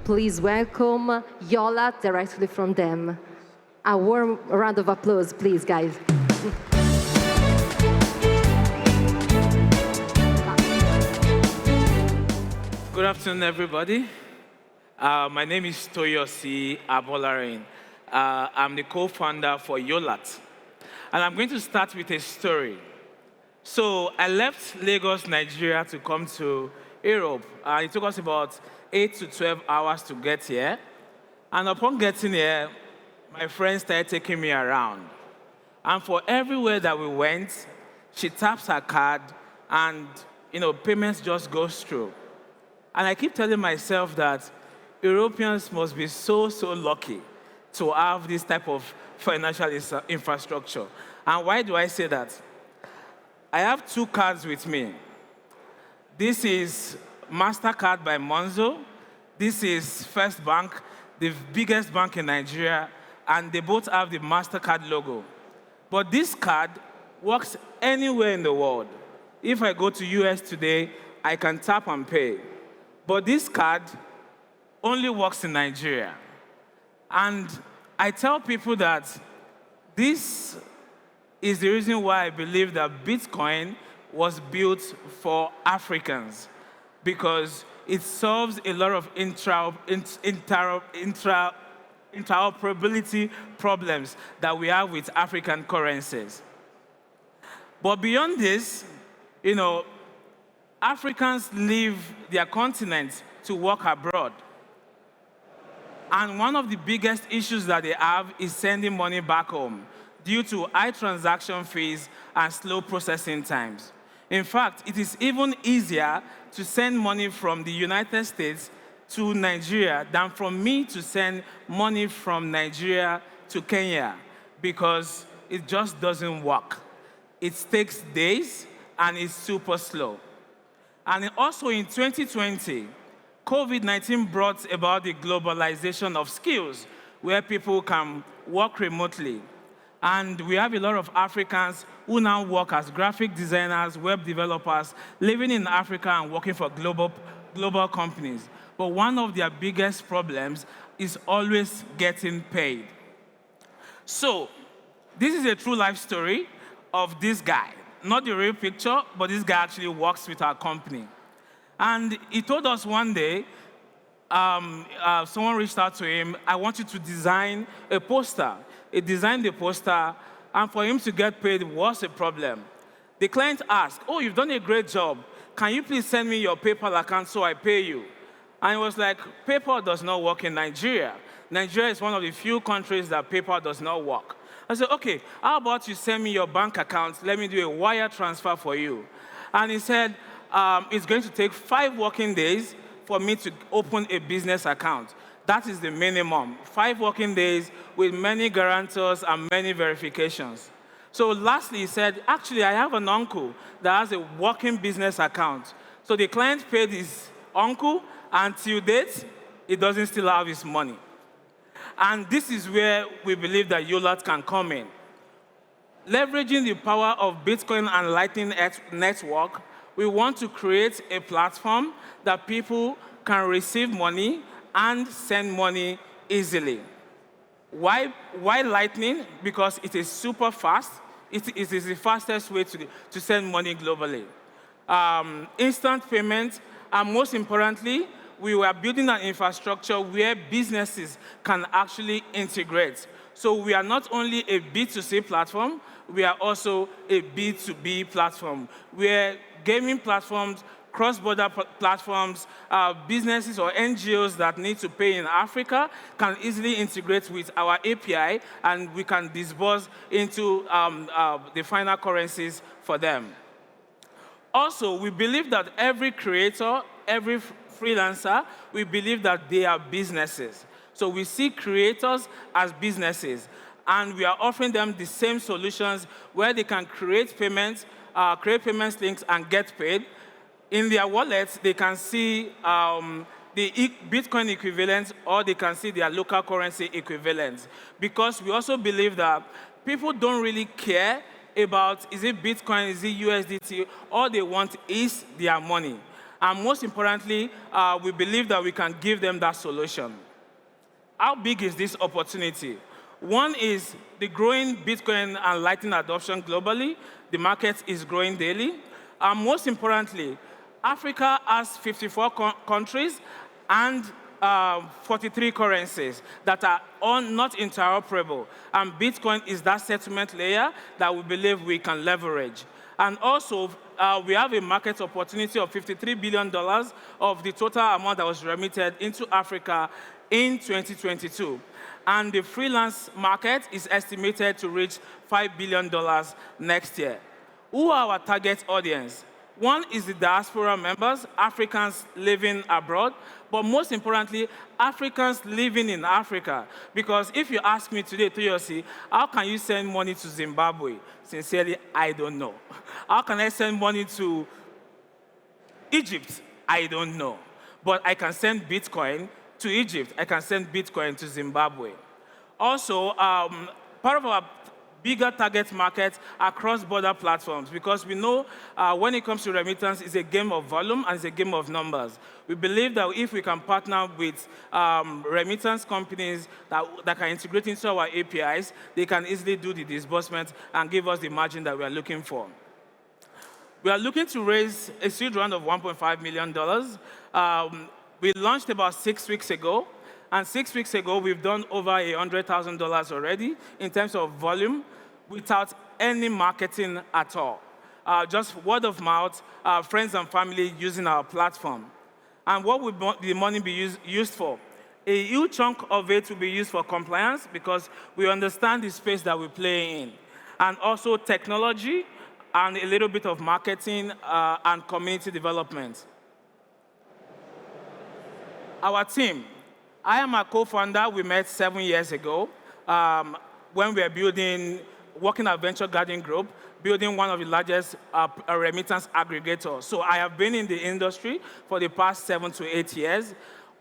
Please welcome Yolat directly from them. A warm round of applause, please, guys. Good afternoon, everybody. My name is Toyosi Abolarin. I'm the co-founder for Yolat. And I'm going to start with a story. So I left Lagos, Nigeria to come to Europe. It took us about 8 to 12 hours to get here. And upon getting here, my friend started taking me around. And for everywhere that we went, she taps her card and payments just goes through. And I keep telling myself that Europeans must be so lucky to have this type of financial infrastructure. And why do I say that? I have 2 cards with me. This is MasterCard by Monzo. This is First Bank, the biggest bank in Nigeria, and they both have the MasterCard logo. But this card works anywhere in the world. If I go to US today, I can tap and pay. But this card only works in Nigeria. And I tell people that this is the reason why I believe that Bitcoin was built for Africans, because it solves a lot of interoperability problems that we have with African currencies. But beyond this, Africans leave their continent to work abroad. And one of the biggest issues that they have is sending money back home due to high transaction fees and slow processing times. In fact, it is even easier to send money from the United States to Nigeria than for me to send money from Nigeria to Kenya, because it just doesn't work. It takes days and it's super slow. And also in 2020, COVID-19 brought about the globalization of skills where people can work remotely. And we have a lot of Africans who now work as graphic designers, web developers, living in Africa and working for global companies. But one of their biggest problems is always getting paid. So this is a true life story of this guy. Not the real picture, but this guy actually works with our company. And he told us one day, someone reached out to him, I want you to design a poster. He designed the poster, and for him to get paid was a problem. The client asked, oh, you've done a great job. Can you please send me your PayPal account so I pay you? And he was like, PayPal does not work in Nigeria. Nigeria is one of the few countries that PayPal does not work. I said, okay, how about you send me your bank account, let me do a wire transfer for you. And he said, it's going to take 5 working days for me to open a business account. That is the minimum, 5 working days with many guarantors and many verifications. So lastly, he said, actually, I have an uncle that has a working business account. So the client paid his uncle, and till date, he doesn't still have his money. And this is where we believe that Yolat can come in. Leveraging the power of Bitcoin and Lightning Network, we want to create a platform that people can receive money and send money easily. Why Lightning? Because it is super fast. It is the fastest way to send money globally. Instant payment, and most importantly, we were building an infrastructure where businesses can actually integrate. So we are not only a B2C platform, we are also a B2B platform, where gaming platforms, cross-border platforms, businesses or NGOs that need to pay in Africa can easily integrate with our API, and we can disburse into the final currencies for them. Also, we believe that every creator, every freelancer, we believe that they are businesses. So we see creators as businesses, and we are offering them the same solutions where they can create payments links and get paid. In their wallets, they can see the Bitcoin equivalent, or they can see their local currency equivalent. Because we also believe that people don't really care about, is it Bitcoin, is it USDT, all they want is their money. And most importantly, we believe that we can give them that solution. How big is this opportunity? One is the growing Bitcoin and Lightning adoption globally. The market is growing daily. And most importantly, Africa has 54 countries and 43 currencies that are all not interoperable. And Bitcoin is that settlement layer that we believe we can leverage. And also, we have a market opportunity of $53 billion of the total amount that was remitted into Africa in 2022. And the freelance market is estimated to reach $5 billion next year. Who are our target audience? One is the diaspora members, Africans living abroad, but most importantly, Africans living in Africa. Because if you ask me today, Toyosi, how can you send money to Zimbabwe? Sincerely, I don't know. How can I send money to Egypt? I don't know. But I can send Bitcoin to Egypt. I can send Bitcoin to Zimbabwe. Also, part of our bigger target markets are cross-border platforms, because we know when it comes to remittance, it's a game of volume and it's a game of numbers. We believe that if we can partner with remittance companies that can integrate into our APIs, they can easily do the disbursement and give us the margin that we are looking for. We are looking to raise a seed round of $1.5 million. We launched about 6 weeks ago. And 6 weeks ago, we've done over $100,000 already in terms of volume without any marketing at all. Just word of mouth, friends and family using our platform. And what would the money be used for? A huge chunk of it will be used for compliance, because we understand the space that we play in. And also technology and a little bit of marketing and community development. Our team. I am a co-founder. We met 7 years ago when we were working at Venture Garden Group, building one of the largest remittance aggregators. So I have been in the industry for the past 7 to 8 years.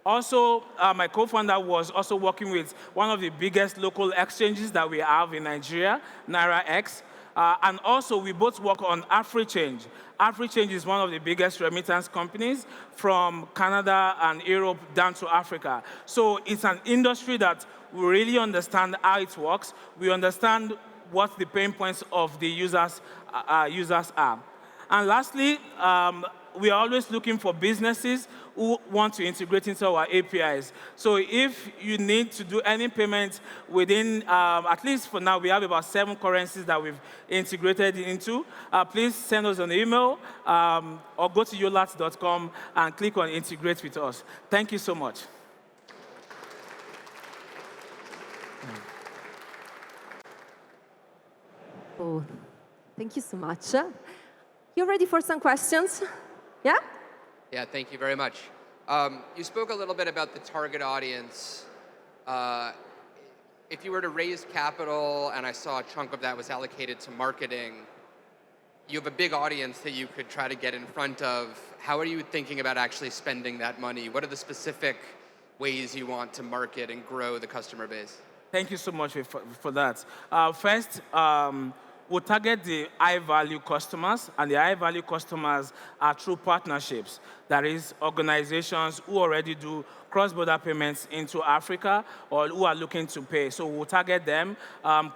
Also, my co-founder was also working with one of the biggest local exchanges that we have in Nigeria, NairaX. And also, we both work on AfriChange. AfriChange is one of the biggest remittance companies from Canada and Europe down to Africa. So it's an industry that we really understand how it works. We understand what the pain points of the users are. And lastly, we are always looking for businesses who want to integrate into our APIs. So if you need to do any payment within, at least for now, we have about 7 currencies that we've integrated into. Please send us an email or go to yolat.com and click on integrate with us. Thank you so much. Oh, thank you so much. You ready for some questions? Yeah? Yeah, thank you very much. You spoke a little bit about the target audience. If you were to raise capital and I saw a chunk of that was allocated to marketing, you have a big audience that you could try to get in front of. How are you thinking about actually spending that money? What are the specific ways you want to market and grow the customer base? Thank you so much for that. First, we'll target the high-value customers, and the high-value customers are through partnerships. That is, organizations who already do cross-border payments into Africa or who are looking to pay. So we'll target them,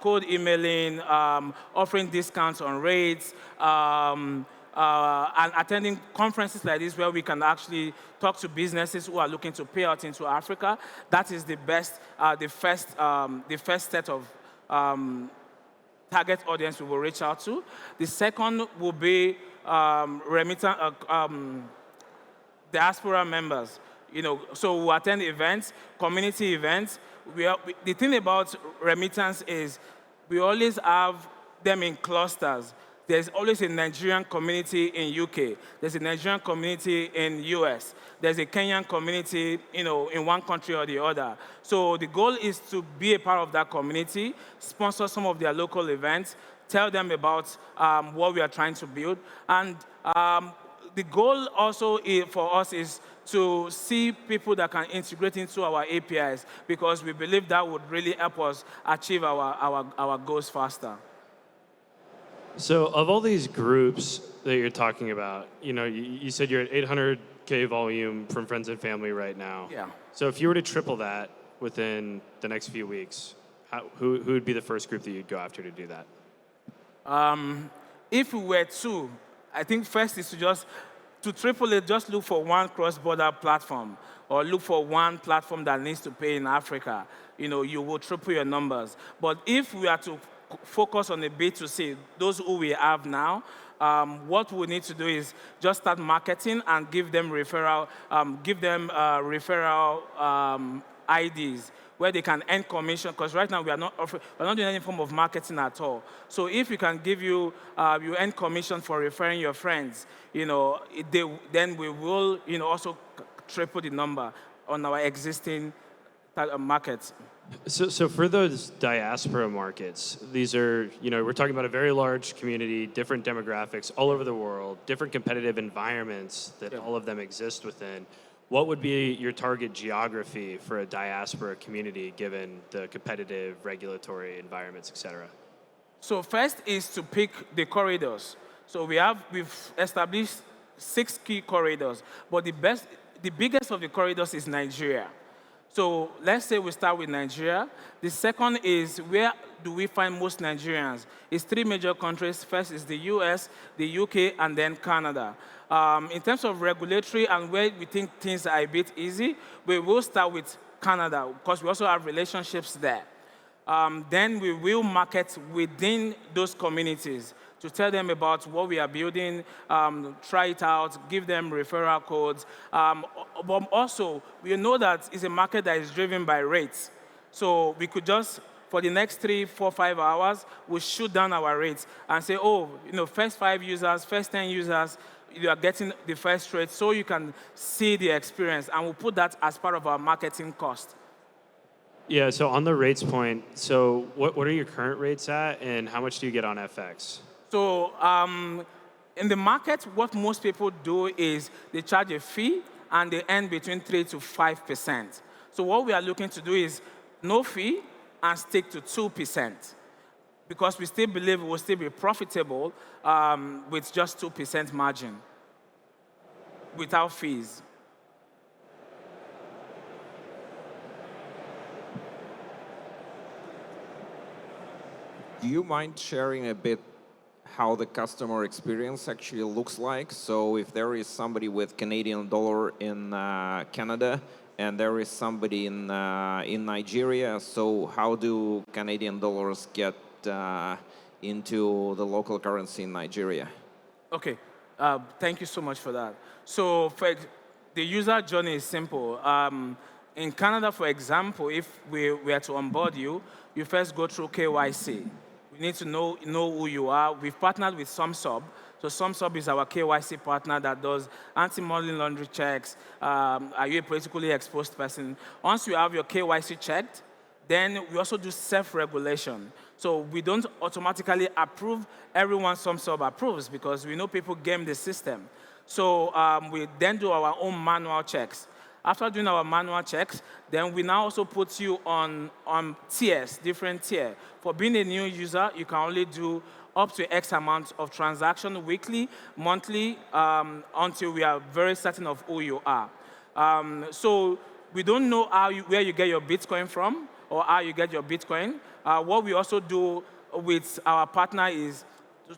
cold emailing, offering discounts on rates, and attending conferences like this where we can actually talk to businesses who are looking to pay out into Africa. That is the best, the first set of target audience we will reach out to. The second will be diaspora members. So we attend events, community events. The thing about remittance is we always have them in clusters. There's always a Nigerian community in UK. There's a Nigerian community in US. There's a Kenyan community, in one country or the other. So the goal is to be a part of that community, sponsor some of their local events, tell them about what we are trying to build. And the goal also for us is to see people that can integrate into our APIs, because we believe that would really help us achieve our goals faster. So of all these groups that you're talking about, you said you're at 800K volume from friends and family right now. Yeah. So if you were to triple that within the next few weeks, who would be the first group that you'd go after to do that? If we were to, I think first is to triple it, just look for one cross-border platform or look for one platform that needs to pay in Africa. You will triple your numbers. But if we are to focus on the B2C, those who we have now, what we need to do is just start marketing and give them referral IDs where they can earn commission. Because right now we're not doing any form of marketing at all. So if we can give you earn commission for referring your friends, then we will also triple the number on our existing markets. So for those diaspora markets, these are, we're talking about a very large community, different demographics all over the world, different competitive environments that all of them exist within. What would be your target geography for a diaspora community given the competitive regulatory environments, et cetera? So first is to pick the corridors. So we've established 6 key corridors, but the biggest of the corridors is Nigeria. So let's say we start with Nigeria. The second is where do we find most Nigerians? It's 3 major countries. First is the US, the UK, and then Canada. In terms of regulatory and where we think things are a bit easy, we will start with Canada because we also have relationships there. Then we will market within those communities to tell them about what we are building, try it out, give them referral codes. But also, we know that it's a market that is driven by rates. So we could just, for the next 3, 4, 5 hours, we shoot down our rates and say, first 5 users, first 10 users, you are getting the first rate so you can see the experience. And we'll put that as part of our marketing cost. Yeah, so on the rates point, so what are your current rates at and how much do you get on FX? So in the market, what most people do is they charge a fee and they earn between 3 to 5%. So what we are looking to do is no fee and stick to 2%. Because we still believe we will still be profitable with just 2% margin without fees. Do you mind sharing a bit how the customer experience actually looks like? So if there is somebody with Canadian dollar in Canada and there is somebody in Nigeria, so how do Canadian dollars get into the local currency in Nigeria? Okay, thank you so much for that. So the user journey is simple. In Canada, for example, if we were to onboard you, you first go through KYC. We need to know who you are. We've partnered with SumSub. So SumSub is our KYC partner that does anti-money laundering checks. Are you a politically exposed person? Once you have your KYC checked, then we also do self-regulation. So we don't automatically approve everyone SumSub approves because we know people game the system. So we then do our own manual checks. After doing our manual checks, then we now also put you on tiers, different tiers. For being a new user, you can only do up to X amount of transaction weekly, monthly, until we are very certain of who you are. So we don't know where you get your Bitcoin from or how you get your Bitcoin. What we also do with our partner is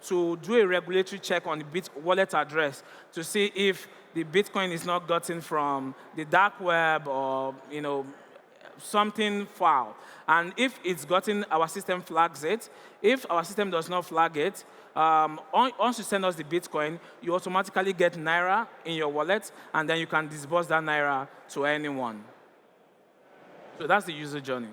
to do a regulatory check on the wallet address to see if the Bitcoin is not gotten from the dark web or something foul. And if it's gotten, our system flags it. If our system does not flag it, once you send us the Bitcoin, you automatically get Naira in your wallet, and then you can disburse that Naira to anyone. So that's the user journey.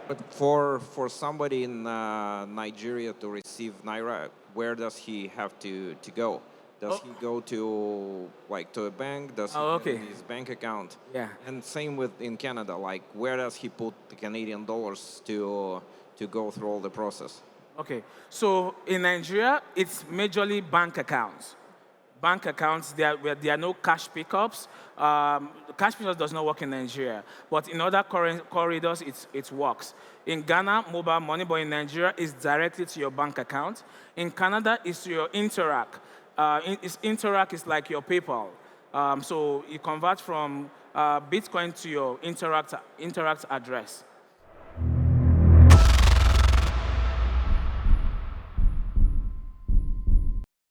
But for somebody in Nigeria to receive Naira, where does he have to go? Does he go to a bank? Does he okay. get his bank account? Yeah. And same in Canada. Where does he put the Canadian dollars to go through all the process? Okay. So in Nigeria, it's majorly bank accounts. bank accounts, where there are no cash pickups. Cash pickups does not work in Nigeria, but in other corridors, it works. In Ghana, mobile money, but in Nigeria, it's directly to your bank account. In Canada, it's to your Interac. Interac is like your PayPal. So you convert from Bitcoin to your Interact address.